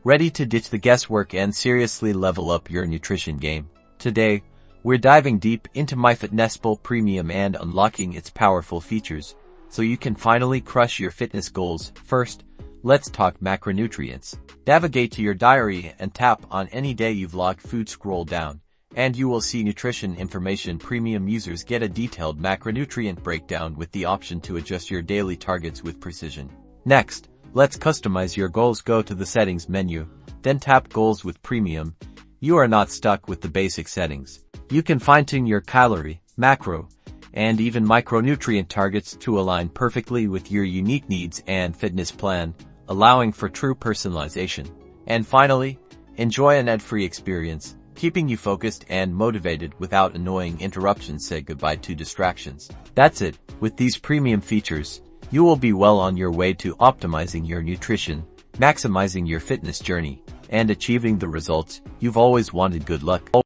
Ready to ditch the guesswork and seriously level up your nutrition game? Today, we're diving deep into MyFitnessPal Premium and unlocking its powerful features, so you can finally crush your fitness goals. First, let's talk macronutrients. Navigate to your diary and tap on any day you've logged food. Scroll down, and you will see nutrition information. Premium users get a detailed macronutrient breakdown with the option to adjust your daily targets with precision. Next, let's customize your goals. Go to the settings menu, then tap Goals with Premium. You are not stuck with the basic settings. You can fine-tune your calorie, macro, and even micronutrient targets to align perfectly with your unique needs and fitness plan, allowing for true personalization. And finally, enjoy an ad-free experience, keeping you focused and motivated without annoying interruptions. Say goodbye to distractions. That's it. With these premium features, you will be well on your way to optimizing your nutrition, maximizing your fitness journey, and achieving the results you've always wanted. Good luck.